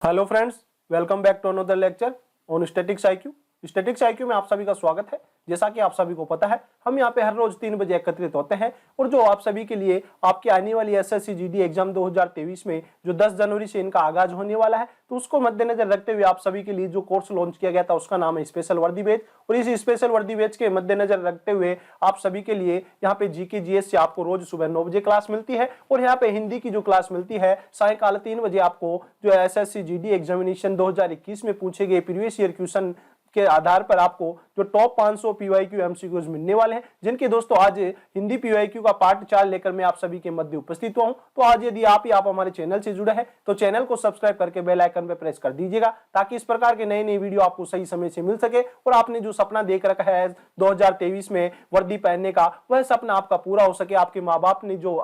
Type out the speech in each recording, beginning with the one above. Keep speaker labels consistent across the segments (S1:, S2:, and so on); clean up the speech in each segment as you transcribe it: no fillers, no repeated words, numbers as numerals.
S1: Hello friends, welcome back to another lecture on statics IQ. Statics IQ में आप सभी का स्वागत है। जैसा कि आप सभी को पता है, हम यहाँ पे हर रोज 3 बजे एकत्रित होते हैं और जो आप सभी के लिए आपकी आने वाली एसएससी जीडी एग्जाम 2023 में जो 10 जनवरी से इनका आगाज होने वाला है, तो उसको मद्देनजर रखते हुए आप सभी के लिए जो कोर्स लॉन्च किया गया था उसका नाम है स्पेशल वर्दी बैच। और इस स्पेशल वर्दी बैच के मद्देनजर रखते हुए आप सभी के लिए यहाँ पे जीके जीएस से आपको रोज सुबह 9 बजे क्लास मिलती है और यहाँ पे हिंदी की जो क्लास मिलती है सायकाल 3 बजे आपको जो एसएससी जीडी एग्जामिनेशन 2021 में पूछे गए प्रीवियस ईयर क्वेश्चन के आधार पर आपको जो टॉप 500 पीवाईक्यू एमसीक्यूज मिलने वाले हैं, जिनके दोस्तों आज हिंदी पीवाईक्यू का पार्ट 4 लेकर मैं आप सभी के मध्य उपस्थित हुआ हूं। तो आज यदि आप हमारे चैनल से जुड़े हैं तो चैनल को सब्सक्राइब करके बेल आइकन पर प्रेस कर दीजिएगा, ताकि इस प्रकार के नई नई वीडियो आपको सही समय से मिल सके और आपने जो सपना देख रखा है 2023 में वर्दी पहनने का, वह सपना आपका पूरा हो सके। आपके माँ बाप ने जो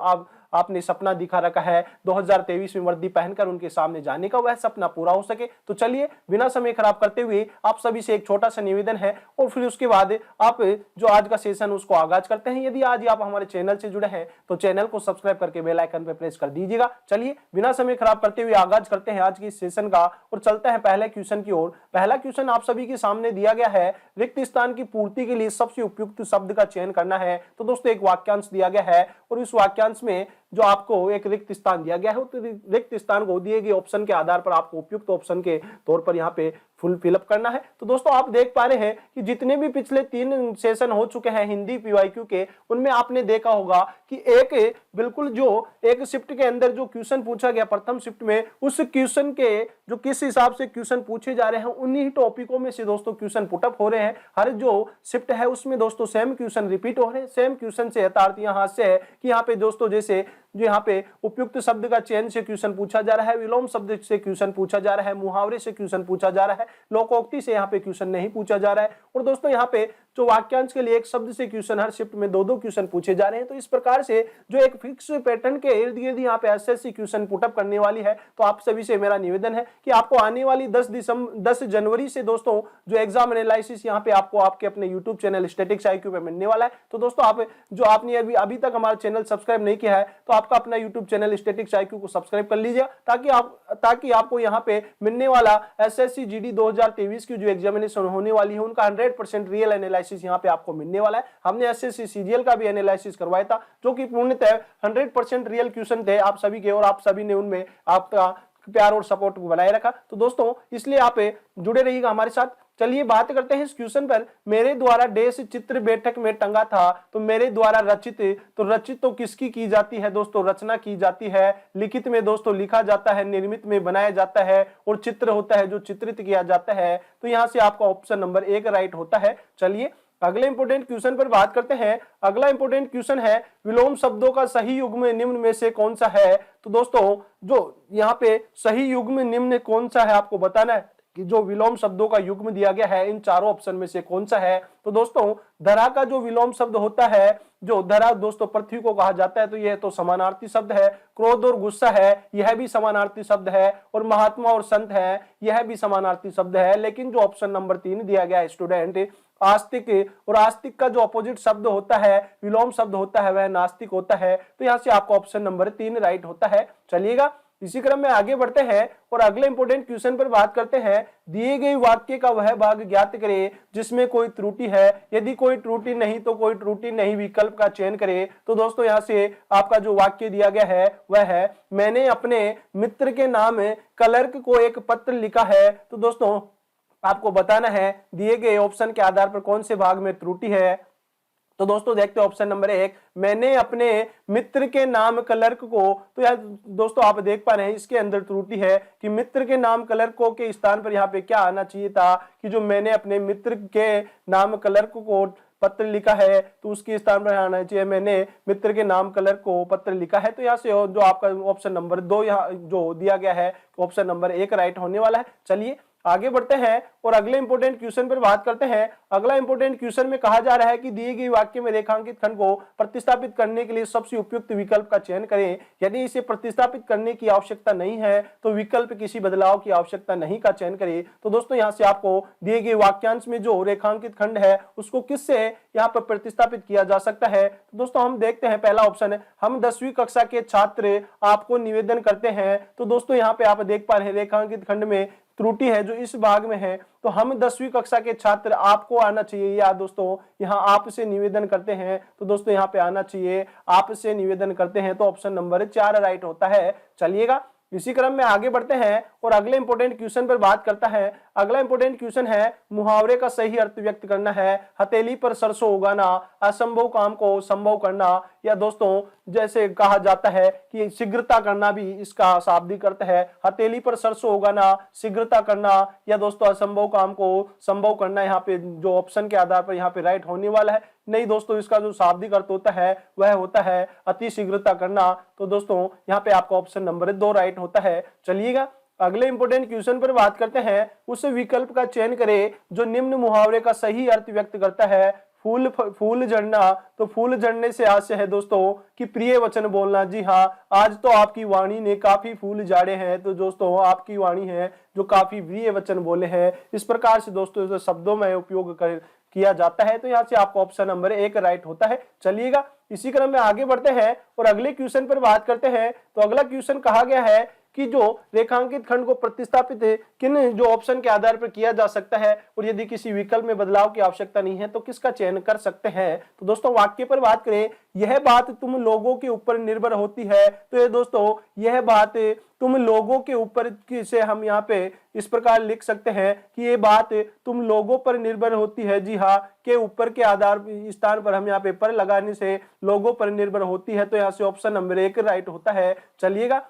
S1: आपने सपना दिखा रखा है 2023 में वर्दी पहनकर उनके सामने जाने का, वह सपना पूरा हो सके। तो चलिए बिना समय खराब करते हुए आप सभी से एक छोटा सा निवेदन है और फिर उसके बाद आप जो आज का सेशन उसको आगाज करते हैं। यदि आज आप हमारे चैनल से जुड़े हैं तो चैनल को सब्सक्राइब करके बेल आइकन पर प्रेस कर दीजिएगा। चलिए बिना समय खराब करते हुए आगाज करते हैं आज की सेशन का और चलते हैं पहले क्वेश्चन की ओर। पहला क्वेश्चन आप सभी के सामने दिया गया है, रिक्त स्थान की पूर्ति के लिए सबसे उपयुक्त शब्द का चयन करना है। तो दोस्तों एक वाक्यांश दिया गया है और इस वाक्यांश में जो आपको एक रिक्त स्थान दिया गया है, तो रिक्त स्थान को दिए गए ऑप्शन के आधार पर आपको उपयुक्त ऑप्शन के तौर पर यहाँ पे फुल फिलअप करना है। तो दोस्तों आप देख पा रहे हैं कि जितने भी पिछले 3 सेशन हो चुके हैं हिंदी पीवाईक्यू के, उनमें आपने देखा होगा कि एक बिल्कुल जो एक शिफ्ट के अंदर जो क्वेश्चन पूछा गया प्रथम शिफ्ट में, उस क्वेश्चन के जो किस हिसाब से क्वेश्चन पूछे जा रहे हैं उन्हीं टॉपिकों में से दोस्तों क्वेश्चन पुटअप हो रहे हैं। हर जो शिफ्ट है उसमें दोस्तों सेम क्वेश्चन रिपीट हो रहे हैं। सेम क्वेश्चन से यथार्थ यहाँ से है कि यहाँ पे दोस्तों जैसे जो यहाँ पे उपयुक्त शब्द का चयन से क्वेश्चन पूछा जा रहा है, विलोम शब्द से क्वेश्चन पूछा जा रहा है, मुहावरे से क्वेश्चन पूछा जा रहा है, लोकोक्ति से यहाँ पे क्वेश्चन नहीं पूछा जा रहा है। और दोस्तों यहाँ पे जो वाक्यांश के लिए एक शब्द से क्वेश्चन हर शिफ्ट में 2-2 क्वेश्चन पूछे जा रहे हैं। तो इस प्रकार से जो एक फिक्स पैटर्न के इर्द गिर्द यहाँ पे एसएससी क्वेश्चन पुटअप करने वाली है। तो आप सभी से मेरा निवेदन है कि आपको आने वाली 10 जनवरी से दोस्तों जो एग्जाम एनालिसिस यहाँ पे आपको आपके अपने यूट्यूब चैनल स्टैटिक्स आईक्यू पे मिलने वाला है। तो दोस्तों आप जो आपने अभी तक हमारा चैनल सब्सक्राइब नहीं किया है तो आपका अपना यूट्यूब चैनल स्टैटिक्स आईक्यू को सब्सक्राइब कर लीजिए, ताकि आपको यहाँ पे मिलने वाला एसएससी जीडी 2023 की जो एग्जामिनेशन होने वाली है उनका 100% रियल एनालिसिस यहाँ पे आपको मिलने वाला है। हमने एसएससी सीजीएल का भी एनालिसिस करवाया था जो कि पूर्णतः 100% रियल क्वेश्चन थे आप सभी के, और आप सभी ने उनमें आपका प्यार और सपोर्ट को बनाए रखा। तो दोस्तों इसलिए आप जुड़े रहिएगा हमारे साथ। चलिए बात करते हैं इस क्वेश्चन पर। मेरे द्वारा डैश चित्र बैठक में टंगा था, तो मेरे द्वारा रचित, तो रचित तो किसकी की जाती है दोस्तों? रचना की जाती है। लिखित में दोस्तों लिखा जाता है, निर्मित में बनाया जाता है, और चित्र होता है जो चित्रित किया जाता है। तो यहां से आपका ऑप्शन नंबर 1 राइट होता है। चलिए अगले इंपोर्टेंट क्वेश्चन पर बात करते हैं। अगला इंपोर्टेंट क्वेश्चन है, विलोम शब्दों का सही युग्म निम्न में से कौन सा है? तो दोस्तों जो यहाँ पे सही युग्म निम्न कौन सा है आपको बताना है कि जो विलोम शब्दों का युग्म दिया गया है इन चारों ऑप्शन में से कौन सा है? तो दोस्तों धरा का जो विलोम शब्द होता है, जो धरा दोस्तों पृथ्वी को कहा जाता है, तो यह तो समानार्थी शब्द है। क्रोध और गुस्सा है, यह भी समानार्थी शब्द है। और महात्मा और संत है, यह भी समानार्थी शब्द है। लेकिन जो ऑप्शन नंबर 3 दिया गया है स्टूडेंट, आस्तिक, और आस्तिक का जो अपोजिट शब्द होता है, विलोम शब्द होता है, वह नास्तिक होता है। तो यहां से आपका ऑप्शन नंबर 3 राइट होता है। चलिएगा इसी क्रम में आगे बढ़ते हैं और अगले इंपोर्टेंट क्वेश्चन पर बात करते हैं। दिए गए वाक्य का वह भाग ज्ञात करें जिसमें कोई त्रुटि है। यदि कोई त्रुटि नहीं तो कोई त्रुटि नहीं विकल्प का चयन करें। तो दोस्तों यहां से आपका जो वाक्य दिया गया है वह है, मैंने अपने मित्र के नाम क्लर्क को एक पत्र लिखा है। तो दोस्तों आपको बताना है दिए गए ऑप्शन के आधार पर कौन से भाग में त्रुटि है। तो दोस्तों देखते हैं ऑप्शन नंबर 1, मैंने अपने मित्र के नाम क्लर्क को। तो यार दोस्तों आप देख पा रहे हैं इसके अंदर त्रुटि है कि मित्र के नाम क्लर्क को के स्थान पर यहाँ पे क्या आना चाहिए था कि जो मैंने अपने मित्र के नाम क्लर्क को पत्र लिखा है, तो उसके स्थान पर आना चाहिए मैंने मित्र के नाम क्लर्क को पत्र लिखा है। तो यहाँ से जो आपका ऑप्शन नंबर 2 यहाँ जो दिया गया है ऑप्शन नंबर 1 राइट होने वाला है। चलिए आगे बढ़ते हैं और अगले इंपॉर्टेंट क्वेश्चन पर बात करते हैं। अगला इंपॉर्टेंट क्वेश्चन में कहा जा रहा है कि दिए गए वाक्य में रेखांकित खंड को प्रतिस्थापित करने के लिए सबसे उपयुक्त विकल्प का चयन करें। यदि इसे प्रतिस्थापित करने की आवश्यकता नहीं है तो विकल्प किसी बदलाव की आवश्यकता नहीं का चयन करें। तो दोस्तों यहां से आपको दिए गए वाक्यांश में जो रेखांकित खंड है उसको किससे यहां पर प्रतिस्थापित किया जा सकता है। तो दोस्तों हम देखते हैं पहला ऑप्शन है, हम 10वीं कक्षा के छात्र आपको निवेदन करते हैं। तो दोस्तों यहां पे आप देख पा रहे हैं रेखांकित खंड में त्रुटि है जो इस भाग में है, तो हम 10वीं कक्षा के छात्र आपको आना चाहिए, या दोस्तों यहां आपसे निवेदन करते हैं, तो दोस्तों यहां पे आना चाहिए आपसे निवेदन करते हैं, तो ऑप्शन नंबर 4 राइट होता है। चलिएगा इसी क्रम में आगे बढ़ते हैं और अगले इंपॉर्टेंट क्वेश्चन पर बात करता है। अगला इंपॉर्टेंट क्वेश्चन है मुहावरे का सही अर्थ व्यक्त करना है। हथेली पर सरसों उगाना, असंभव काम को संभव करना, या दोस्तों जैसे कहा जाता है कि शीघ्रता करना भी इसका शाब्दिक अर्थ है। हथेली पर सरसों उगाना, शीघ्रता करना, या दोस्तों असंभव काम को संभव करना, यहाँ पे जो ऑप्शन के आधार पर यहाँ पे राइट होने वाला है। नहीं दोस्तों, इसका जो शाब्दिक अर्थ होता है वह होता है अति शीघ्रता करना। तो दोस्तों यहाँ पे आपका ऑप्शन नंबर 2 राइट होता है। चलिएगा अगले इंपॉर्टेंट क्वेश्चन पर बात करते हैं। उस विकल्प का चयन करें जो निम्न मुहावरे का सही अर्थ व्यक्त करता है। फूल झड़ना, तो फूल झड़ने से आशय है दोस्तों कि प्रिय वचन बोलना। जी हाँ, आज तो आपकी वाणी ने काफी फूल झाड़े हैं, तो दोस्तों आपकी वाणी है जो काफी प्रिय वचन बोले हैं। इस प्रकार से दोस्तों शब्दों में उपयोग किया जाता है, तो यहाँ से आपका ऑप्शन नंबर 1 राइट होता है। चलिएगा इसी क्रम में आगे बढ़ते हैं और अगले क्वेश्चन पर बात करते हैं। तो अगला क्वेश्चन कहा गया है कि जो रेखांकित खंड को प्रतिस्थापित किन जो ऑप्शन के आधार पर किया जा सकता है, और यदि किसी विकल्प में बदलाव की आवश्यकता नहीं है तो किसका चयन कर सकते हैं। तो दोस्तों वाक्य पर बात करें, यह बात तुम लोगों के ऊपर निर्भर होती है। तो ये दोस्तों यह बात तुम लोगों के ऊपर से हम यहाँ पे इस प्रकार लिख सकते हैं कि ये बात तुम लोगों पर निर्भर होती है। जी हाँ, के ऊपर के आधार स्थान पर हम यहाँ पे पर लगाने से लोगों पर निर्भर होती है, तो यहाँ से ऑप्शन नंबर 1 राइट होता है। चलिएगा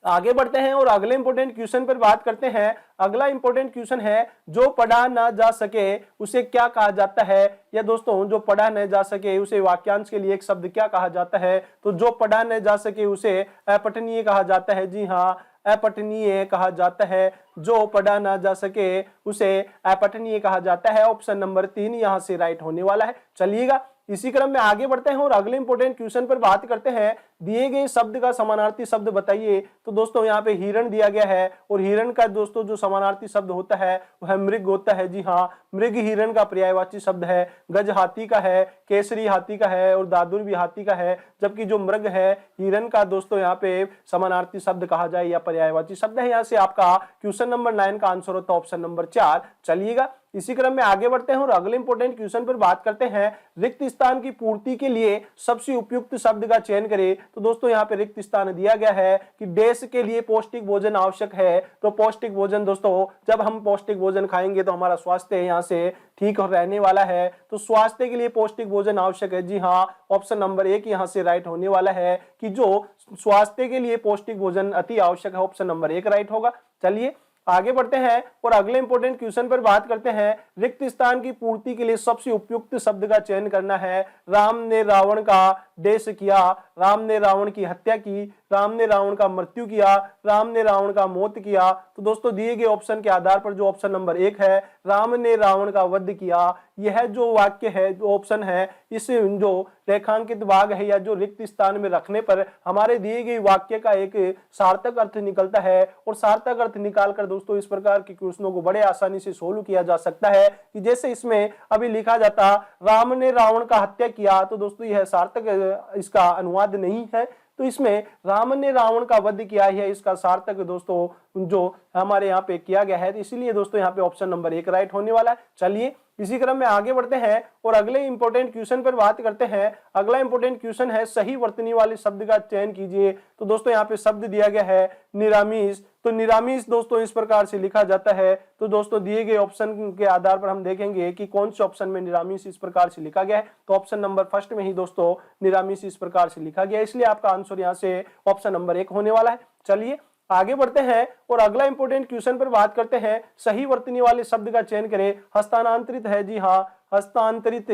S1: आगे बढ़ते हैं और अगले इंपॉर्टेंट क्वेश्चन पर बात करते हैं। अगला इंपॉर्टेंट क्वेश्चन है जो पढ़ा ना जा सके उसे क्या कहा जाता है। या दोस्तों जो पढ़ा न जा सके उसे वाक्यांश के लिए एक शब्द क्या कहा जाता है। तो जो पढ़ा न जा सके उसे अपठनीय कहा जाता है। जी हाँ, अपठनीय कहा जाता है। जो पढ़ा ना जा सके उसे अपठनीय कहा जाता है। ऑप्शन नंबर 3 यहां से राइट होने वाला है। चलिएगा इसी क्रम में आगे बढ़ते हैं और अगले इंपॉर्टेंट क्वेश्चन पर बात करते हैं। दिए गए शब्द का समानार्थी शब्द बताइए। तो दोस्तों यहाँ पे हिरण दिया गया है, और हिरण का दोस्तों जो समानार्थी शब्द होता है वह मृग होता है। जी हाँ, मृग हिरण का पर्यायवाची शब्द है। गज हाथी का है, केसरी हाथी का है, और दादुर भी हाथी का है। जबकि जो मृग है हिरण का दोस्तों यहाँ पे समानार्थी शब्द कहा जाए या पर्यायवाची शब्द है। यहाँ से आपका क्वेश्चन नंबर 9 का आंसर होता है ऑप्शन नंबर 4। चलिएगा इसी क्रम में आगे बढ़ते हैं और अगले इंपॉर्टेंट क्वेश्चन पर बात करते हैं। रिक्त स्थान की पूर्ति के लिए सबसे उपयुक्त शब्द का चयन करें। तो दोस्तों यहाँ पे रिक्त स्थान दिया गया है कि देश के लिए पौष्टिक भोजन आवश्यक है। तो पौष्टिक भोजन दोस्तों, जब हम पौष्टिक भोजन खाएंगे तो हमारा स्वास्थ्य यहाँ से ठीक रहने वाला है। तो स्वास्थ्य के लिए पौष्टिक भोजन आवश्यक है। जी हाँ, ऑप्शन नंबर 1 यहाँ से राइट होने वाला है कि जो स्वास्थ्य के लिए पौष्टिक भोजन अति आवश्यक है। ऑप्शन नंबर 1 राइट होगा। चलिए आगे बढ़ते हैं और अगले इंपॉर्टेंट क्वेश्चन पर बात करते हैं। रिक्त स्थान की पूर्ति के लिए सबसे उपयुक्त शब्द का चयन करना है। राम ने रावण का देश किया, राम ने रावण की हत्या की, राम ने रावण का मृत्यु किया, राम ने रावण का मौत किया। तो दोस्तों दिए गए ऑप्शन के आधार पर जो ऑप्शन नंबर 1 है, राम ने रावण का वध किया, यह जो वाक्य है, जो ऑप्शन है, इस जो रेखांकित भाग है या जो रिक्त स्थान में रखने पर हमारे दिए गए वाक्य का एक सार्थक अर्थ निकलता है। और सार्थक अर्थ निकालकर दोस्तों इस प्रकार के क्वेश्चनों को बड़े आसानी से सोल्व किया जा सकता है कि जैसे इसमें अभी लिखा जाता राम ने रावण का हत्या किया, तो दोस्तों यह सार्थक इसका अनुवाद नहीं है। तो इसमें राम ने रावण का वध किया है, इसका सार्थक दोस्तों जो हमारे यहाँ पे किया गया है। तो इसीलिए दोस्तों यहाँ पे ऑप्शन नंबर 1 राइट होने वाला है। चलिए इसी क्रम में आगे बढ़ते हैं और अगले इंपॉर्टेंट क्वेश्चन पर बात करते हैं। अगला इंपॉर्टेंट क्वेश्चन है सही वर्तनी वाले शब्द का चयन कीजिए। तो दोस्तों यहाँ पे शब्द दिया गया है निरामिष। तो निरामिष दोस्तों इस प्रकार से लिखा जाता है। तो दोस्तों दिए गए ऑप्शन के आधार पर हम देखेंगे कि कौन से ऑप्शन में निरामिष इस प्रकार से लिखा गया है। तो ऑप्शन नंबर फर्स्ट में ही दोस्तों निरामिष इस प्रकार से लिखा गया है, इसलिए आपका आंसर यहाँ से ऑप्शन नंबर 1 होने वाला है। चलिए आगे बढ़ते हैं और अगला इंपॉर्टेंट क्वेश्चन पर बात करते हैं। सही वर्तनी वाले शब्द का चयन करें। हस्तांतरित है। जी हाँ, हस्तांतरित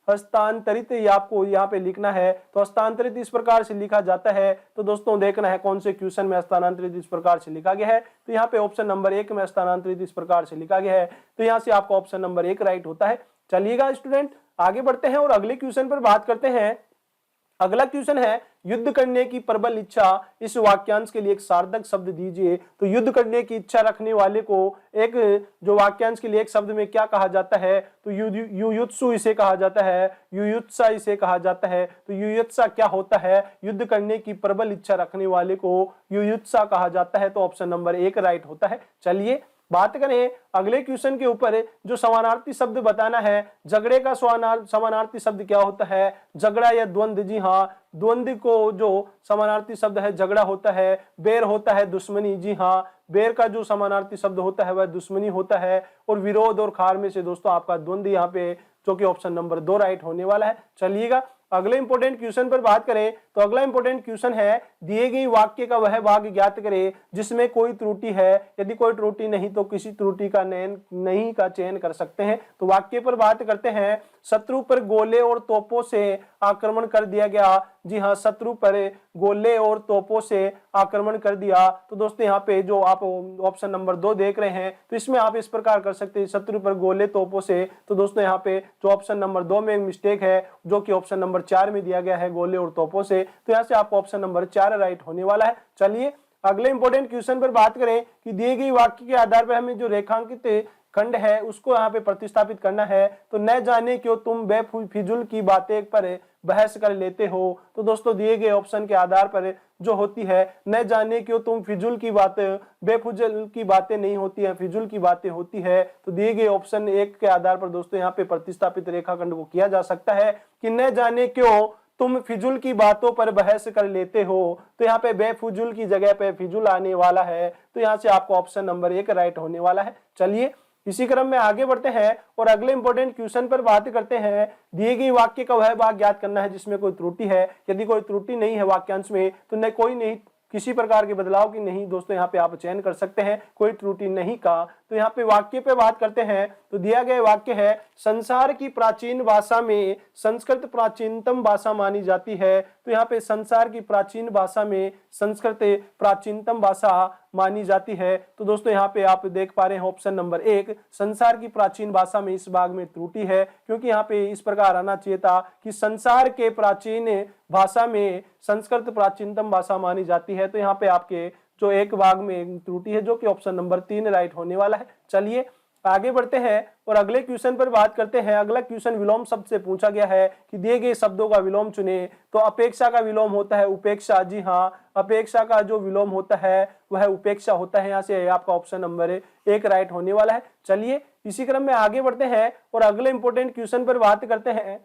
S1: हस्तांतरित, ये आपको यहाँ पे लिखना है। तो हस्तांतरित इस प्रकार से लिखा जाता है। तो दोस्तों देखना है कौन से क्वेश्चन में हस्तांतरित इस प्रकार से लिखा गया है। तो यहाँ पे ऑप्शन नंबर 1 में हस्तांतरित इस प्रकार से लिखा गया है। तो यहाँ से आपका ऑप्शन नंबर 1 राइट होता है। चलिएगा स्टूडेंट, आगे बढ़ते हैं और अगले क्वेश्चन पर बात करते हैं। अगला क्वेश्चन है, युद्ध करने की प्रबल इच्छा, इस वाक्यांश के लिए एक सार्थक शब्द दीजिए। तो युद्ध करने की इच्छा रखने वाले को एक जो वाक्यांश के लिए एक शब्द में क्या कहा जाता है? तो युयुत्सु इसे कहा जाता है, युयुत्सा इसे कहा जाता है। तो युयुत्सा क्या होता है? युद्ध करने की प्रबल इच्छा रखने वाले को युयुत्सा कहा जाता है। तो ऑप्शन नंबर 1 राइट होता है। चलिए बात करें अगले क्वेश्चन के ऊपर, जो समानार्थी शब्द बताना है। झगड़े का समानार्थी शब्द क्या होता है? झगड़ा या द्वंद्व। जी हाँ, द्वंद्व को जो समानार्थी शब्द है झगड़ा होता है। बेर होता है दुश्मनी। जी हाँ, बेर का जो समानार्थी शब्द होता है वह दुश्मनी होता है। और विरोध और खार में से दोस्तों आपका द्वंद्व यहाँ पे, जो कि ऑप्शन नंबर 2 राइट होने वाला है। चलिएगा अगले इंपॉर्टेंट क्वेश्चन पर बात करें। तो अगला इंपॉर्टेंट क्वेश्चन है, दिए गए वाक्य का वह भाग ज्ञात करें जिसमें कोई त्रुटि है। यदि कोई त्रुटि नहीं तो किसी त्रुटि का नहीं का चयन कर सकते हैं। तो वाक्य पर बात करते हैं, शत्रु पर गोले और तोपों से आक्रमण कर दिया गया। जी हाँ, शत्रु पर गोले और तोपों से आक्रमण कर दिया। तो दोस्तों यहाँ पे जो आप ऑप्शन नंबर 2 देख रहे हैं, तो इसमें आप इस प्रकार कर सकते हैं, शत्रु पर गोले तोपों से। तो दोस्तों यहाँ पे जो ऑप्शन नंबर 2 में मिस्टेक है, जो कि ऑप्शन नंबर 4 में दिया गया है, गोले और तोपों से। तो यहाँ से आपको ऑप्शन नंबर 4 राइट होने वाला है। चलिए अगले इंपॉर्टेंट क्वेश्चन पर बात करें कि दिए गए वाक्य के आधार पर हमें जो रेखांकित खंड है उसको यहाँ पे प्रतिस्थापित करना है। तो न जाने क्यों तुम बेफिजुल की बातें पर बहस कर लेते हो। तो दोस्तों दिए गए ऑप्शन के आधार पर जो होती है, न जाने क्यों तुम फिजुल की बातें, बेफिजुल की बातें नहीं होती है, फिजुल की बातें होती है। तो दिए गए ऑप्शन 1 के आधार पर दोस्तों यहाँ पे प्रतिस्थापित रेखाखंड को किया जा सकता है कि न जाने क्यों तुम फिजुल की बातों पर बहस कर लेते हो। तो यहाँ पे बेफिजुल की जगह पे फिजुल आने वाला है। तो यहाँ से आपको ऑप्शन नंबर 1 राइट होने वाला है। चलिए इसी क्रम में आगे बढ़ते हैं और अगले इंपॉर्टेंट क्वेश्चन पर बात करते हैं। दिए गए वाक्य का वह भाग ज्ञात करना है जिसमें कोई त्रुटि है। यदि कोई त्रुटि नहीं है वाक्यांश में तो न कोई नहीं, किसी प्रकार के बदलाव की नहीं दोस्तों यहाँ पे आप चयन कर सकते हैं, कोई त्रुटि नहीं का। तो यहाँ पे वाक्य पे बात करते हैं। तो दिया गया वाक्य है, संसार की प्राचीन भाषा में संस्कृत प्राचीनतम भाषा मानी जाती है। तो यहाँ पे संसार की प्राचीन भाषा में संस्कृत प्राचीनतम भाषा मानी जाती है। तो दोस्तों यहाँ पे आप देख पा रहे हैं ऑप्शन नंबर 1, संसार की प्राचीन भाषा में इस भाग में त्रुटि है, क्योंकि यहाँ पे इस प्रकार आना चाहिए था कि संसार के प्राचीन भाषा में संस्कृत प्राचीनतम भाषा मानी जाती है। तो यहाँ पे आपके जो एक भाग में त्रुटि है, जो कि ऑप्शन नंबर 3 राइट होने वाला है। चलिए आगे बढ़ते हैं और अगले क्वेश्चन पर बात करते हैं। अगला क्वेश्चन विलोम शब्द से पूछा गया है कि दिए गए शब्दों का विलोम चुने। तो अपेक्षा का विलोम होता है उपेक्षा। जी हाँ, अपेक्षा का जो विलोम होता है वह उपेक्षा होता है। यहाँ से आपका ऑप्शन नंबर 1 राइट होने वाला है। चलिए इसी क्रम में आगे बढ़ते हैं और अगले इंपॉर्टेंट क्वेश्चन पर बात करते हैं।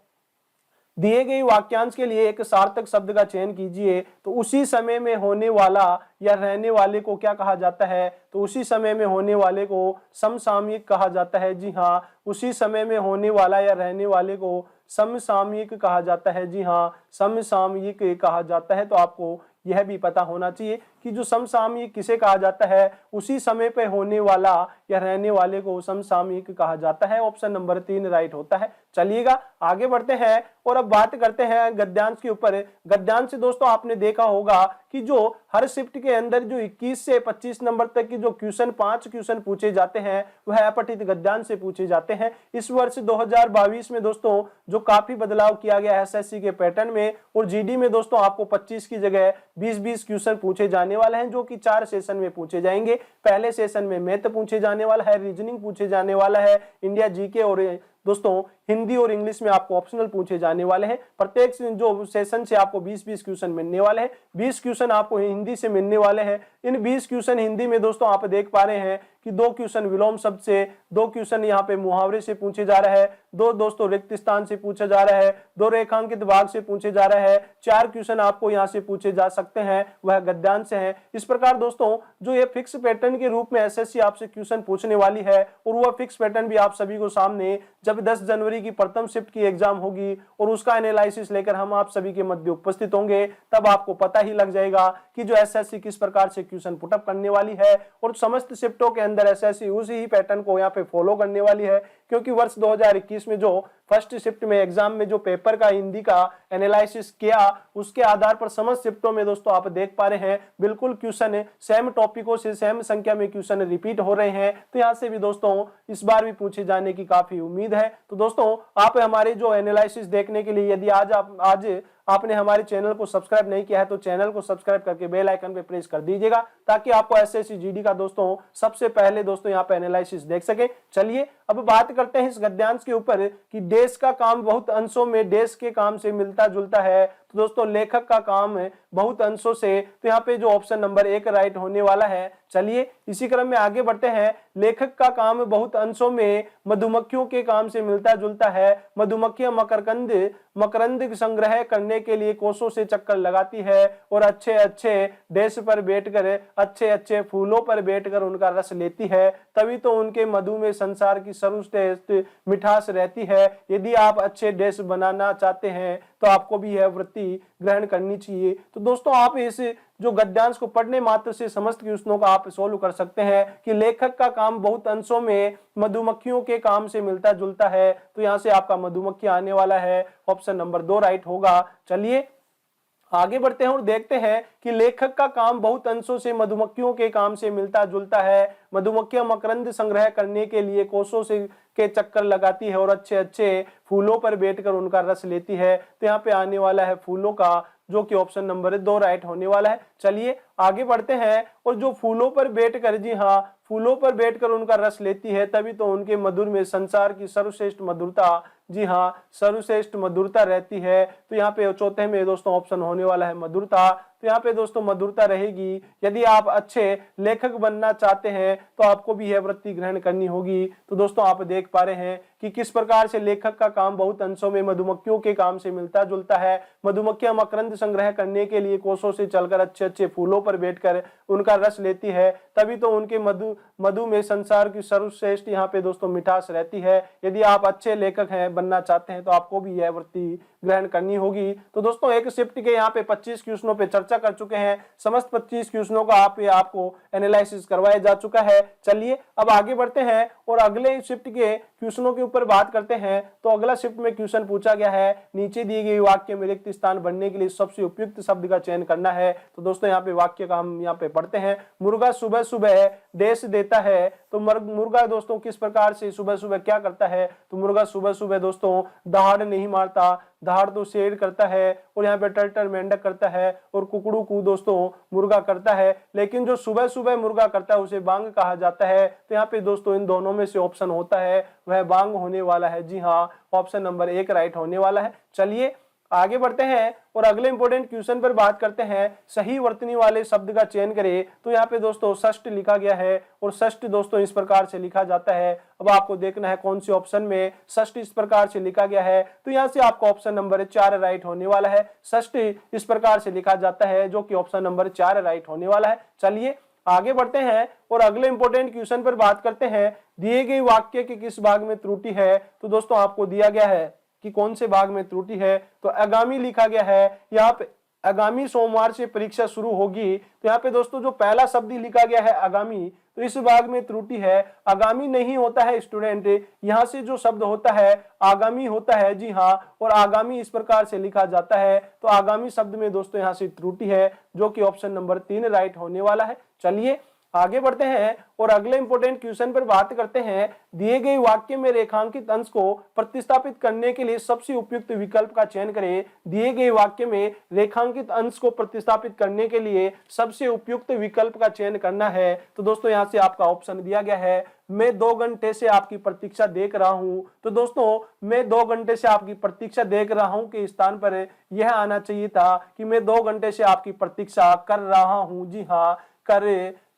S1: दिए गए वाक्यांश के लिए एक सार्थक शब्द का चयन कीजिए। तो उसी समय में होने वाला या रहने वाले को क्या कहा जाता है? तो उसी समय में होने वाले को समसामयिक कहा जाता है। जी हाँ, उसी समय में होने वाला या रहने वाले को समसामयिक कहा जाता है। जी हाँ, समसामयिक कहा जाता है। तो आपको यह भी पता होना चाहिए कि जो समसामयिक किसे कहा जाता है, उसी समय पे होने वाला या रहने वाले को समसामयिक कहा जाता है। ऑप्शन नंबर 3 राइट होता है। चलिएगा आगे बढ़ते हैं और अब बात करते हैं गद्यांश के ऊपर। गद्यांश दोस्तों आपने देखा होगा कि जो हर शिफ्ट के अंदर जो 21 से 25 नंबर तक की जो क्वेश्चन 5 क्वेश्चन पूछे जाते हैं वह अपठित गद्यांश से पूछे जाते हैं। इस वर्ष 2022 में दोस्तों जो काफी बदलाव किया गया एसएससी के पैटर्न में, और जीडी में दोस्तों आपको 25 की जगह 20-20 क्वेश्चन पूछे जाने वाले हैं, जो कि 4 सेशन में पूछे जाएंगे। पहले सेशन में मैथ पूछे जाने वाला है, रीजनिंग पूछे जाने वाला है, इंडिया जीके और दोस्तों हिंदी और इंग्लिश में आपको ऑप्शनल पूछे जाने वाले हैं। प्रत्येक जो सेशन से आपको 20-20 क्वेश्चन मिलने वाले हैं। 20 क्वेश्चन आपको हिंदी से मिलने वाले हैं। इन 20 क्वेश्चन हिंदी में दोस्तों आप देख पा रहे हैं कि 2 क्वेश्चन विलोम शब्द से, 2 क्वेश्चन यहाँ पे मुहावरे से पूछे जा रहा है, 2 दोस्तों रिक्त स्थान से पूछा जा रहा है, 2 रेखांकित भाग से पूछे जा रहा है, 4 क्वेश्चन आपको यहाँ से पूछे जा सकते हैं, वह गद्यांश से है। इस प्रकार दोस्तों जो ये फिक्स पैटर्न के रूप में एसएससी आपसे क्वेश्चन पूछने वाली है, और वह फिक्स पैटर्न भी आप सभी को सामने जब 10 जनवरी की प्रथम शिफ्ट की एग्जाम होगी और उसका एनालिसिस लेकर हम आप सभी के मध्य उपस्थित होंगे, तब आपको पता ही लग जाएगा कि जो एसएससी किस प्रकार से क्वेश्चन पुटअप करने वाली है। और समस्त शिफ्टों के अंदर एसएससी उसी ही पैटर्न को यहाँ पे फॉलो करने वाली है, क्योंकि वर्ष 2021 में जो फर्स्ट शिफ्ट में एग्जाम में जो पेपर का हिंदी का एनालिसिस किया उसके आधार पर समस्त शिफ्टों में दोस्तों आप देख पा रहे हैं बिल्कुल क्वेश्चन सेम टॉपिकों से सेम संख्या में क्वेश्चन रिपीट हो रहे हैं। तो यहाँ से भी दोस्तों इस बार भी पूछे जाने की काफी उम्मीद है। तो दोस्तों आप हमारे जो एनालिसिस देखने के लिए यदि आज आपने हमारे चैनल को सब्सक्राइब नहीं किया है तो चैनल को सब्सक्राइब करके बेल आइकन पे प्रेस कर दीजिएगा ताकि आपको एसएससी जीडी का दोस्तों सबसे पहले दोस्तों यहाँ पे एनालिसिस देख सके। चलिए अब बात करते हैं इस गद्यांश के ऊपर कि देश का काम बहुत अंशों में देश के काम से मिलता जुलता है। तो दोस्तों लेखक का काम है बहुत अंशों से, तो यहाँ पे जो ऑप्शन नंबर 1 राइट होने वाला है। चलिए इसी क्रम में आगे बढ़ते हैं। लेखक का काम बहुत अंशों में मधुमक्खियों के काम से मिलता जुलता है। मधुमक्खियां मकरंद संग्रह करने के लिए कोसों से चक्कर लगाती है और अच्छे अच्छे डेस्क पर बैठकर अच्छे अच्छे फूलों पर बैठकर उनका रस लेती है, तभी तो उनके मधु में संसार की सर्वश्रेष्ठ मिठास रहती है। यदि आप अच्छे डेस्क बनाना चाहते हैं तो आपको भी यह वृत्ति ग्रहण करनी चाहिए। तो दोस्तों आप इस जो गद्यांश को पढ़ने मात्र से समस्त क्वेश्चनों का आप सोल्व कर सकते हैं कि लेखक का काम बहुत अंशों में मधुमक्खियों के काम से मिलता जुलता है। तो यहाँ से आपका मधुमक्खी आने वाला है, ऑप्शन नंबर 2 राइट होगा। चलिए आगे बढ़ते हैं और देखते हैं कि लेखक का काम बहुत अंशों से मधुमक्खियों के काम से मिलता जुलता है। मधुमक्खियां मकरंद संग्रह करने के लिए कोसों से के चक्कर लगाती है और अच्छे अच्छे फूलों पर बैठकर उनका रस लेती है। तो यहाँ पे आने वाला है फूलों का, जो कि ऑप्शन नंबर 2 राइट होने वाला है। चलिए आगे बढ़ते हैं और जो फूलों पर बैठकर, जी हाँ, फूलों पर बैठकर उनका रस लेती है तभी तो उनके मधुर में संसार की सर्वश्रेष्ठ मधुरता, जी हाँ, सर्वश्रेष्ठ मधुरता रहती है। तो यहाँ पे चौथे में दोस्तों ऑप्शन होने वाला है मधुरता। तो यहाँ पे दोस्तों मधुरता रहेगी। यदि आप अच्छे लेखक बनना चाहते हैं तो आपको भी यह वृत्ति ग्रहण करनी होगी। तो दोस्तों आप देख पा रहे हैं कि किस प्रकार से लेखक का काम बहुत अंशों में मधुमक्खियों के काम से मिलता जुलता है। मधुमक्खियां मकरंद संग्रह करने के लिए कोसों से चलकर अच्छे अच्छे फूलों पर बैठकर उनका रस लेती है, तभी तो उनके मधु में संसार की सर्वश्रेष्ठ यहाँ पे दोस्तों मिठास रहती है। यदि आप अच्छे लेखक हैं बनना चाहते हैं तो आपको भी यह वृत्ति ग्रहण करनी होगी। तो दोस्तों एक शिफ्ट के यहाँ पे 25 क्वेश्चनों पे चर्चा कर चुके हैं। समस्त 25 क्वेश्चनों का आपको एनालिसिस करवाया जा चुका है। चलिए अब आगे बढ़ते हैं और अगले शिफ्ट के क्वेश्चनों के ऊपर बात करते हैं। तो अगला शिफ्ट में क्वेश्चन पूछा गया है, नीचे दिए गए वाक्य में रिक्त स्थान बनने के लिए सबसे उपयुक्त शब्द का चयन करना है। तो दोस्तों यहाँ पे वाक्य का हम यहाँ पे पढ़ते हैं। मुर्गा सुबह सुबह देश देता है। तो मुर्गा दोस्तों किस प्रकार से सुबह सुबह क्या करता है? तो मुर्गा सुबह सुबह दोस्तों दहाड़ नहीं मारता, दहाड़ तो शेर करता है, और यहाँ पे टर्टर मेंढक करता है, और कुकड़ू को दोस्तों मुर्गा करता है। लेकिन जो सुबह सुबह मुर्गा करता है उसे बांग कहा जाता है। तो यहाँ पे दोस्तों इन दोनों में से ऑप्शन होता है वह बांग होने वाला है। जी हाँ, ऑप्शन नंबर 1 राइट होने वाला है। चलिए आगे बढ़ते हैं और अगले इंपॉर्टेंट क्वेश्चन पर बात करते हैं। सही वर्तनी वाले शब्द का चयन करें। तो यहाँ पे दोस्तों षष्ठ लिखा गया है और षष्ठ दोस्तों इस प्रकार से लिखा जाता है। अब आपको देखना है कौन से ऑप्शन में षष्ठ इस प्रकार से लिखा गया है। तो यहाँ से आपका ऑप्शन नंबर 4 राइट होने वाला है। षष्ठ इस प्रकार से लिखा जाता है जो कि ऑप्शन नंबर 4 राइट होने वाला है। चलिए आगे बढ़ते हैं और अगले इंपॉर्टेंट क्वेश्चन पर बात करते हैं। दिए गए वाक्य के किस भाग में त्रुटि है? तो दोस्तों आपको दिया गया है कि कौन से भाग में त्रुटि है। तो आगामी लिखा गया है। यहाँ पे आगामी सोमवार से परीक्षा शुरू होगी। तो यहाँ पे दोस्तों जो पहला शब्द लिखा गया है आगामी, तो इस भाग में त्रुटि है। आगामी नहीं होता है स्टूडेंट, यहाँ से जो शब्द होता है आगामी होता है। जी हाँ, और आगामी इस प्रकार से लिखा जाता है। तो आगामी शब्द में दोस्तों यहाँ से त्रुटि है जो कि ऑप्शन नंबर 3 राइट होने वाला है। चलिए आगे बढ़ते हैं और अगले इंपॉर्टेंट क्वेश्चन पर बात करते हैं। दिए गए वाक्य में रेखांकित अंश को प्रतिस्थापित करने के लिए सबसे उपयुक्त विकल्प का चयन करें। दिए गए वाक्य में रेखांकित अंश को प्रतिस्थापित करने के लिए सबसे उपयुक्त विकल्प का चयन करना है। तो दोस्तों यहाँ से आपका ऑप्शन दिया गया है, मैं 2 घंटे से आपकी प्रतीक्षा देख रहा हूं। तो दोस्तों मैं 2 घंटे से आपकी प्रतीक्षा देख रहा हूं के स्थान पर यह आना चाहिए था कि मैं 2 घंटे से आपकी प्रतीक्षा कर रहा हूं। जी हाँ, कर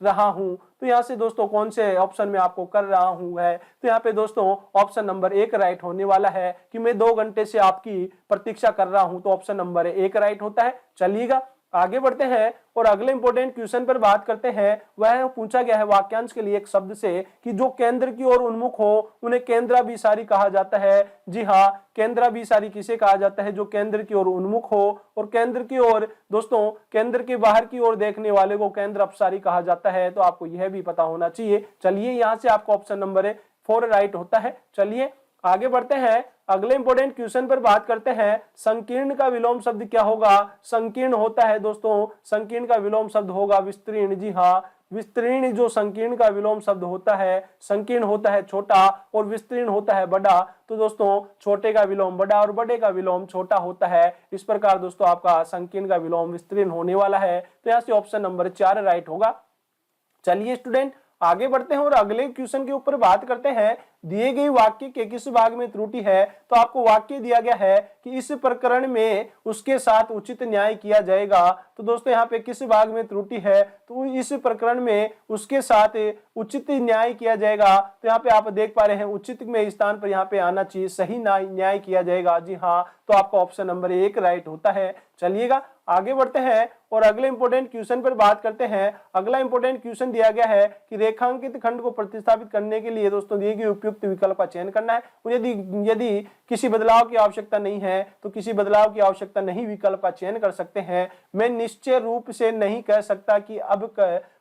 S1: रहा हूं। तो यहाँ से दोस्तों कौन से ऑप्शन में आपको कर रहा हूं है? तो यहाँ पे दोस्तों ऑप्शन नंबर 1 राइट होने वाला है कि मैं 2 घंटे से आपकी प्रतीक्षा कर रहा हूं। तो ऑप्शन नंबर 1 राइट होता है। चलिएगा आगे बढ़ते हैं और अगले इंपॉर्टेंट क्वेश्चन पर बात करते हैं। वह पूछा गया है वाक्यांश के लिए एक शब्द से कि जो केंद्र की ओर उन्मुख हो उन्हें केंद्राभिसारी कहा जाता है। जी हाँ, केंद्राभिसारी किसे कहा जाता है? जो केंद्र की ओर उन्मुख हो, और केंद्र की ओर दोस्तों केंद्र के बाहर की ओर देखने वाले को केंद्र अपसारी कहा जाता है। तो आपको यह भी पता होना चाहिए। चलिए यहाँ से आपका ऑप्शन नंबर 4 राइट होता है। चलिए आगे बढ़ते हैं अगले इंपॉर्टेंट क्वेश्चन पर बात करते हैं। संकीर्ण का विलोम शब्द क्या होगा? संकीर्ण होता है दोस्तों, संकीर्ण का विलोम शब्द होगा विस्तीर्ण। जी हाँ, विस्तीर्ण जो संकीर्ण का विलोम शब्द होता है, संकीर्ण होता है छोटा और विस्तीर्ण होता है बड़ा। तो दोस्तों छोटे का विलोम बड़ा और बड़े का विलोम छोटा होता है। इस प्रकार दोस्तों आपका संकीर्ण का विलोम विस्तीर्ण होने वाला है। तो यहाँ से ऑप्शन नंबर 4 राइट होगा। चलिए स्टूडेंट आगे बढ़ते हैं और अगले क्वेश्चन के ऊपर बात करते हैं। दिए गए वाक्य के किस भाग में त्रुटि है? तो आपको वाक्य दिया गया है कि इस प्रकरण में उसके साथ उचित न्याय किया जाएगा। तो दोस्तों यहाँ पे किस भाग में त्रुटि है? तो इस प्रकरण में उसके साथ उचित न्याय किया जाएगा। तो यहाँ पे आप देख पा रहे हैं उचित में स्थान पर यहाँ पे आना चाहिए, सही न्याय किया जाएगा। जी हाँ, तो आपका ऑप्शन नंबर 1 राइट होता है। चलिएगा आगे बढ़ते हैं और अगले इंपॉर्टेंट क्वेश्चन पर बात करते हैं। अगला इंपॉर्टेंट क्वेश्चन दिया गया है कि रेखांकित खंड को प्रतिस्थापित करने के लिए दोस्तों दिए गए उपयुक्त विकल्प का चयन करना है। यदि किसी बदलाव की आवश्यकता नहीं है तो किसी बदलाव की आवश्यकता नहीं विकल्प का चयन कर सकते हैं। मैं निश्चय रूप से नहीं कह सकता कि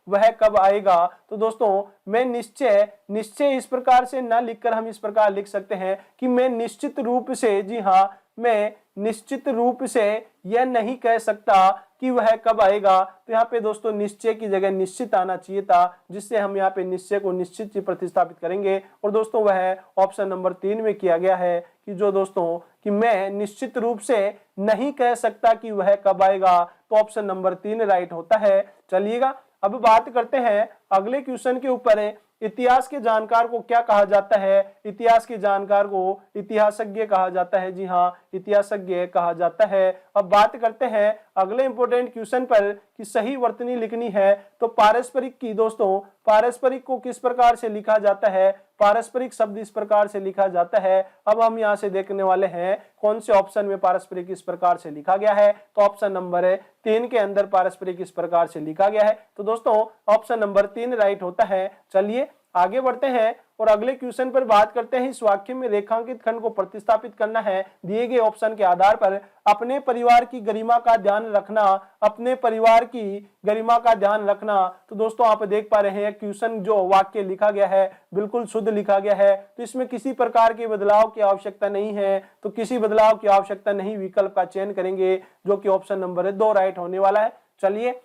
S1: वह कब आएगा। तो दोस्तों मैं निश्चय इस प्रकार से ना लिखकर हम इस प्रकार लिख सकते हैं कि मैं निश्चित रूप से, जी हाँ, मैं निश्चित रूप से यह नहीं कह सकता कि वह कब आएगा। तो यहाँ पे दोस्तों निश्चय की जगह निश्चित आना चाहिए था, जिससे हम यहाँ पे निश्चय को निश्चित से प्रतिस्थापित करेंगे। और दोस्तों वह ऑप्शन नंबर 3 में किया गया है कि जो दोस्तों कि मैं निश्चित रूप से नहीं कह सकता कि वह कब आएगा। तो ऑप्शन नंबर 3 राइट होता है। चलिएगा अब बात करते हैं अगले क्वेश्चन के ऊपर। इतिहास के जानकार को क्या कहा जाता है? इतिहास के जानकार को इतिहासज्ञ कहा जाता है। जी हाँ, इतिहासज्ञ कहा जाता है। अब बात करते हैं अगले इंपॉर्टेंट क्वेश्चन पर कि सही वर्तनी लिखनी है। तो पारस्परिक की दोस्तों, पारस्परिक को किस प्रकार से लिखा जाता है? पारस्परिक शब्द इस प्रकार से लिखा जाता है। अब हम यहाँ से देखने वाले हैं कौन से ऑप्शन में पारस्परिक इस प्रकार से लिखा गया है। तो ऑप्शन नंबर 3 के अंदर पारस्परिक इस प्रकार से लिखा गया है। तो दोस्तों ऑप्शन नंबर 3 राइट होता है। चलिए आगे बढ़ते हैं और अगले क्वेश्चन पर बात करते हैं। इस वाक्य में रेखांकित खंड को प्रतिस्थापित करना है। दिए गए ऑप्शन के आधार पर अपने परिवार की गरिमा का ध्यान रखना, अपने परिवार की गरिमा का ध्यान रखना। तो दोस्तों आप देख पा रहे हैं क्वेश्चन जो वाक्य लिखा गया है बिल्कुल शुद्ध लिखा गया है। तो इसमें किसी प्रकार के बदलाव की आवश्यकता नहीं है। तो किसी बदलाव की आवश्यकता नहीं विकल्प का चयन करेंगे, जो कि ऑप्शन नंबर 2 राइट होने वाला है। चलिए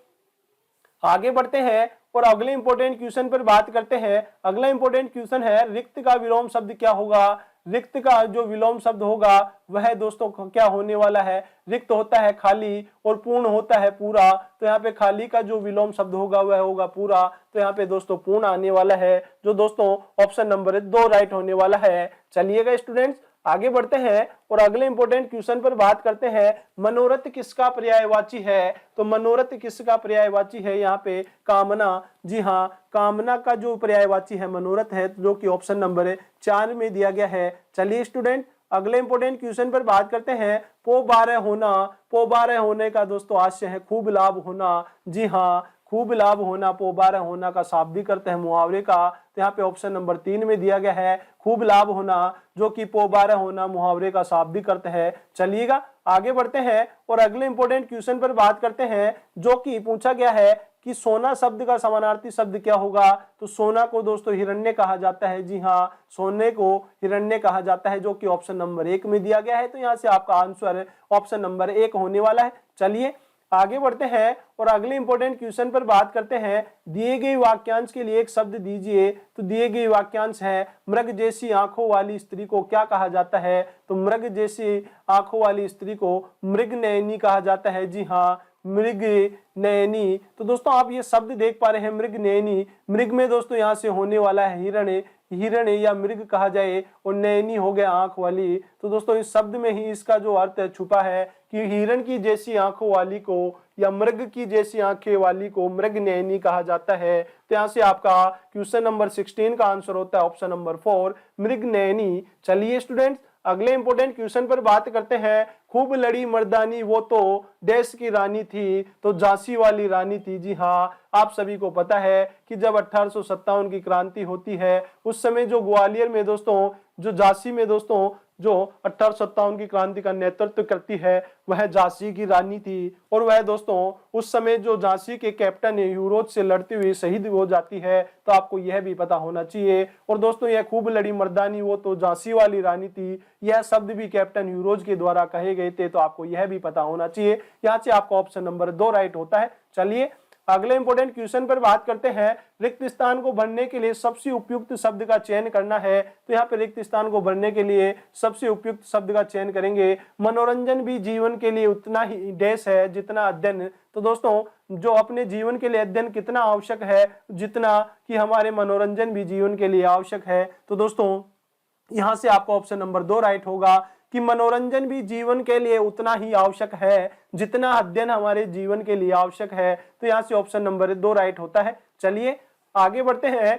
S1: आगे बढ़ते हैं और अगले इंपॉर्टेंट क्वेश्चन पर बात करते हैं। अगला इंपॉर्टेंट क्वेश्चन है रिक्त का विलोम शब्द क्या होगा? रिक्त का जो विलोम शब्द होगा वह दोस्तों क्या होने वाला है? रिक्त होता है खाली और पूर्ण होता है पूरा। तो यहाँ पे खाली का जो विलोम शब्द होगा वह होगा पूरा। तो यहाँ पे दोस्तों पूर्ण आने वाला है, जो दोस्तों ऑप्शन नंबर 2 राइट होने वाला है। चलिएगा स्टूडेंट्स आगे बढ़ते हैं और अगले इंपॉर्टेंट क्वेश्चन पर बात करते हैं। मनोरथ किसका पर्यायवाची है? तो मनोरथ किसका पर्यायवाची है? यहाँ पे कामना। जी हाँ, कामना का जो पर्यायवाची है मनोरथ है, जो कि ऑप्शन नंबर 4 में दिया गया है। चलिए स्टूडेंट अगले इंपॉर्टेंट क्वेश्चन पर बात करते हैं। पो 12 होना, पो 12 होने का दोस्तों आशय है खूब लाभ होना। जी हाँ, खूब लाभ होना, पो 12 होना का शाब्दिक अर्थ है मुहावरे का। तो यहाँ पे ऑप्शन नंबर 3 में दिया गया है खूब लाभ होना, जो कि पो 12 होना मुहावरे का शाब्दिक अर्थ है। चलिएगा आगे बढ़ते हैं और अगले इंपॉर्टेंट क्वेश्चन पर बात करते हैं, जो कि पूछा गया है कि सोना शब्द का समानार्थी शब्द क्या होगा? तो सोना को दोस्तों हिरण्य कहा जाता है। जी हाँ, सोने को हिरण्य कहा जाता है, जो कि ऑप्शन नंबर 1 में दिया गया है। तो यहाँ से आपका आंसर ऑप्शन नंबर 1 होने वाला है। चलिए आगे बढ़ते हैं और अगले इंपॉर्टेंट क्वेश्चन पर बात करते हैं। दिए गए वाक्यांश के लिए एक शब्द दीजिए। तो दिए गए वाक्यांश है मृग जैसी आंखों वाली स्त्री को क्या कहा जाता है? तो मृग जैसी आंखों वाली स्त्री को मृगनयनी कहा जाता है। जी हाँ, मृगनयनी। तो दोस्तों आप ये शब्द देख पा रहे हैं मृगनयनी। मृग में दोस्तों यहाँ से होने वाला है हिरण, हिरण या मृग कहा जाए, और नयनी हो गया आंख वाली। तो दोस्तों इस शब्द में ही इसका जो अर्थ छुपा है कि हिरण की जैसी आंखों वाली को या मृग की जैसी आंखें वाली को मृगनयनी कहा जाता है। तो यहाँ से आपका क्वेश्चन नंबर 16 का आंसर होता है ऑप्शन नंबर 4 मृगनयनी। चलिए स्टूडेंट्स अगले इंपॉर्टेंट क्वेश्चन पर बात करते हैं। खूब लड़ी मर्दानी वो तो देश की रानी थी, तो झांसी वाली रानी थी। जी हाँ, आप सभी को पता है कि जब 1857 की क्रांति होती है उस समय जो ग्वालियर में दोस्तों, जो झांसी में दोस्तों जो 1857 की क्रांति का नेतृत्व करती है वह झांसी की रानी थी, और वह दोस्तों उस समय जो झांसी के कैप्टन यूरोज से लड़ते हुए शहीद हो जाती है। तो आपको यह भी पता होना चाहिए। और दोस्तों यह खूब लड़ी मर्दानी वो तो झांसी वाली रानी थी, यह शब्द भी कैप्टन यूरोज के द्वारा कहे गए थे। तो आपको यह भी पता होना चाहिए। यहाँ से आपका ऑप्शन नंबर 2 राइट होता है। चलिए अगले इंपॉर्टेंट क्वेश्चन पर बात करते हैं। रिक्त स्थान को भरने के लिए सबसे उपयुक्त शब्द का चयन करना है। तो यहाँ पे रिक्त स्थान को भरने के लिए सबसे उपयुक्त शब्द का चयन करेंगे। मनोरंजन भी जीवन के लिए उतना ही डैश है जितना अध्ययन। तो दोस्तों जो अपने जीवन के लिए अध्ययन कितना आवश्यक है, जितना कि हमारे मनोरंजन भी जीवन के लिए आवश्यक है। तो दोस्तों यहां से आपका ऑप्शन नंबर 2 राइट होगा कि मनोरंजन भी जीवन के लिए उतना ही आवश्यक है जितना अध्ययन हमारे जीवन के लिए आवश्यक है। तो यहां से ऑप्शन नंबर 2 राइट होता है। चलिए आगे बढ़ते हैं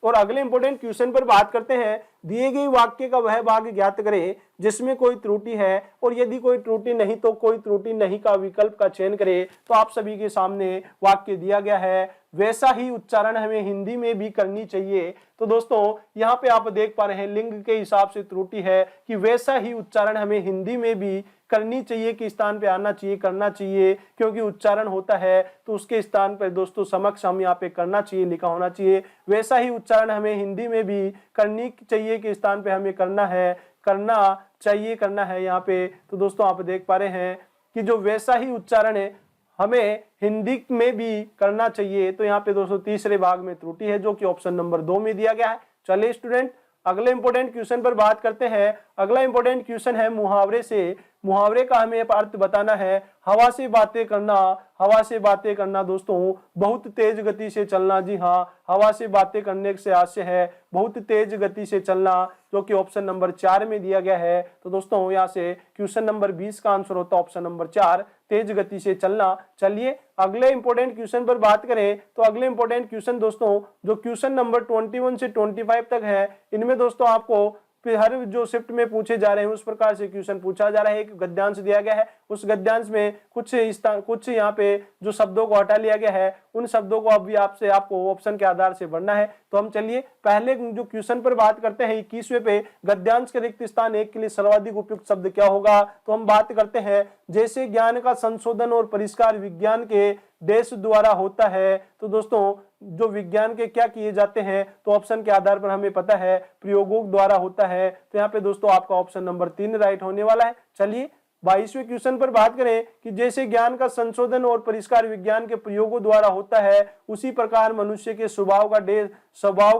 S1: और अगले इंपॉर्टेंट क्वेश्चन पर बात करते हैं। दिए गए वाक्य का वह भाग ज्ञात करें जिसमें कोई त्रुटि है, और यदि कोई त्रुटि नहीं तो कोई त्रुटि नहीं का विकल्प का चयन करें। तो आप सभी के सामने वाक्य दिया गया है, वैसा ही उच्चारण हमें हिंदी में भी करनी चाहिए। तो दोस्तों यहाँ पे आप देख पा रहे हैं लिंग के हिसाब से त्रुटि है कि वैसा ही उच्चारण हमें हिंदी में भी करनी चाहिए कि स्थान पे आना चाहिए, करना चाहिए, क्योंकि उच्चारण होता है तो उसके स्थान पर दोस्तों समक्ष हम यहाँ पे करना चाहिए लिखा होना चाहिए। वैसा ही उच्चारण हमें हिंदी में भी करनी चाहिए कि स्थान पे हमें करना है, करना चाहिए, करना है यहाँ पे। तो दोस्तों आप देख पा रहे हैं कि जो वैसा ही उच्चारण है हमें हिंदी में भी करना चाहिए। तो यहाँ पे दोस्तों तीसरे भाग में त्रुटि है जो कि ऑप्शन नंबर 2 में दिया गया है। चलिए स्टूडेंट अगले इंपॉर्टेंट क्वेश्चन पर बात करते हैं। अगला इंपॉर्टेंट क्वेश्चन है मुहावरे से। मुहावरे का हमें अर्थ बताना है। हवा से बातें करना, हवा से बातें करना दोस्तों बहुत तेज गति से चलना। जी हाँ, हवा से बातें करने से आशय है बहुत तेज गति से चलना, जो कि ऑप्शन नंबर 4 में दिया गया है। तो दोस्तों यहाँ से क्वेश्चन नंबर 20 का आंसर होता है ऑप्शन नंबर 4, तेज गति से चलना। चलिए अगले इंपॉर्टेंट क्वेश्चन पर बात करें तो अगले इंपॉर्टेंट क्वेश्चन दोस्तों जो क्वेश्चन नंबर 21 से 25 तक है, इनमें दोस्तों आपको हर जो शिफ्ट में पूछे जा रहे हैं उस प्रकार से क्वेश्चन पूछा जा रहा है। एक गद्यांश दिया गया है, उस गद्यांश में कुछ यहाँ पे जो शब्दों को हटा लिया गया है, उन शब्दों को अभी आपको ऑप्शन के आधार से भरना है। तो हम चलिए पहले जो क्वेश्चन पर बात करते हैं 21वें पे, गद्यांश के रिक्त स्थान 1 के लिए सर्वाधिक उपयुक्त शब्द क्या होगा। तो हम बात करते हैं जैसे ज्ञान का संशोधन और परिष्कार विज्ञान के देश द्वारा होता है। तो दोस्तों जो विज्ञान के क्या किए जाते हैं, तो ऑप्शन के आधार पर हमें पता है प्रयोगों द्वारा होता है। तो यहाँ पे दोस्तों आपका ऑप्शन नंबर 3 राइट होने वाला है। चलिए 22वें क्वेश्चन पर बात करें कि जैसे ज्ञान का संशोधन और परिष्कार विज्ञान के प्रयोगों द्वारा होता है, उसी प्रकार मनुष्य के स्वभाव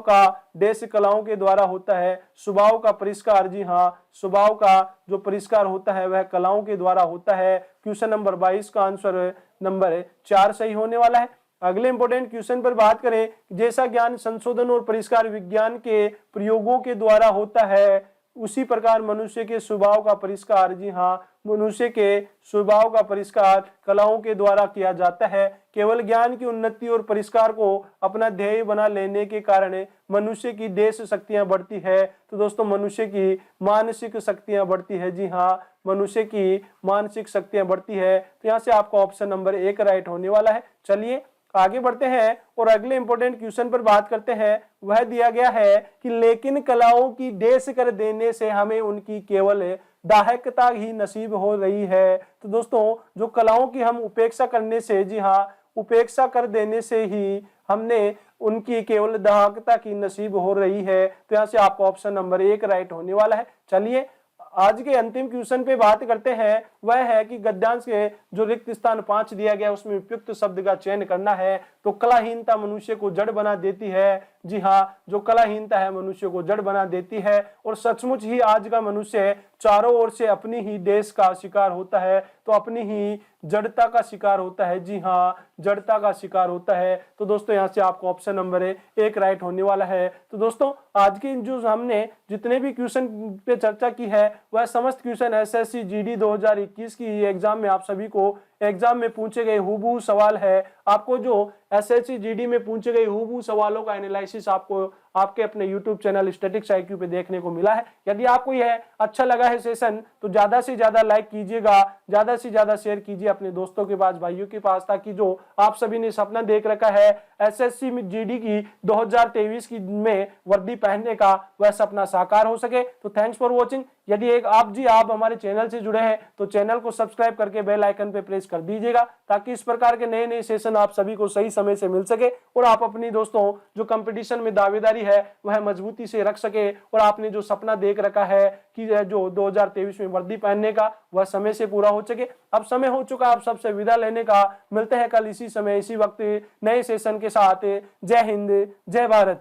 S1: का देश कलाओं के द्वारा होता है। स्वभाव का परिष्कार, जी हाँ, स्वभाव का जो परिष्कार होता है वह कलाओं के द्वारा होता है। क्वेश्चन नंबर 22 का आंसर नंबर 4 सही होने वाला है। अगले इंपॉर्टेंट क्वेश्चन पर बात करें, जैसा ज्ञान संशोधन और परिष्कार विज्ञान के प्रयोगों के द्वारा होता है, उसी प्रकार मनुष्य के स्वभाव का परिष्कार, जी हाँ, मनुष्य के स्वभाव का परिष्कार कलाओं के द्वारा किया जाता है। केवल ज्ञान की उन्नति और परिष्कार को अपना ध्येय बना लेने के कारण मनुष्य की देश शक्तियां बढ़ती है। तो दोस्तों मनुष्य की मानसिक शक्तियां बढ़ती है। जी हाँ, मनुष्य की मानसिक शक्तियां बढ़ती है। तो यहाँ से आपका ऑप्शन नंबर 1 राइट होने वाला है। चलिए आगे बढ़ते हैं और अगले इंपॉर्टेंट क्वेश्चन पर बात करते हैं। वह दिया गया है कि लेकिन कलाओं की देश कर देने से हमें उनकी केवल दाहकता ही नसीब हो रही है। तो दोस्तों जो कलाओं की हम उपेक्षा करने से, जी हाँ, उपेक्षा कर देने से ही हमने उनकी केवल दाहकता की नसीब हो रही है। तो यहाँ से आपका ऑप्शन नंबर 1 राइट होने वाला है। चलिए आज के अंतिम क्वेश्चन पे बात करते हैं। वह है कि गद्यांश के जो रिक्त स्थान 5 दिया गया उसमें उपयुक्त शब्द का चयन करना है। तो कलाहीनता मनुष्य को जड़ बना देती है। जी हाँ, जो कलाहीनता है मनुष्य को जड़ बना देती है, और सचमुच ही आज का मनुष्य चारों ओर से अपनी ही देश का शिकार होता है, तो अपनी ही जड़ता का शिकार होता है। जी हाँ, जड़ता का शिकार होता है। तो दोस्तों यहाँ से आपको ऑप्शन नंबर 1 राइट होने वाला है। तो दोस्तों आज की जो हमने जितने भी क्वेश्चन पे चर्चा की है वह समस्त क्वेश्चन एसएससी जीडी 2021 की एग्जाम में आप सभी को एग्जाम में पूछे गए हूबहू सवाल है, आपको जो एसएससी जीडी में पूछे गए हूबहू सवालों का एनालिसिस आपको आपके अपने यूट्यूब चैनल स्टैटिक्स आईक्यू पे देखने को मिला है। यदि आपको यह अच्छा लगा है सेशन तो ज्यादा से ज्यादा लाइक कीजिएगा, ज्यादा से ज्यादा शेयर कीजिए अपने दोस्तों के पास, भाइयों के पास, ताकि जो आप सभी ने सपना देख रखा है एसएससी में जीडी की 2023 की में वर्दी पहनने का, वह सपना साकार हो सके। तो थैंक्स फॉर वॉचिंग। यदि एक आप हमारे चैनल से जुड़े हैं तो चैनल को सब्सक्राइब करके बेल आइकन पे प्रेस कर दीजिएगा, ताकि इस प्रकार के नए नए सेशन आप सभी को सही समय से मिल सके और आप अपनी दोस्तों जो कंपटीशन में दावेदारी है वह मजबूती से रख सके, और आपने जो सपना देख रखा है कि जो 2023 में वर्दी पहनने का वह समय से पूरा हो सके। अब समय हो चुका आप सबसे विदा लेने का। मिलते हैं कल इसी समय इसी वक्त नए सेशन के साथ। जय हिंद, जय भारत।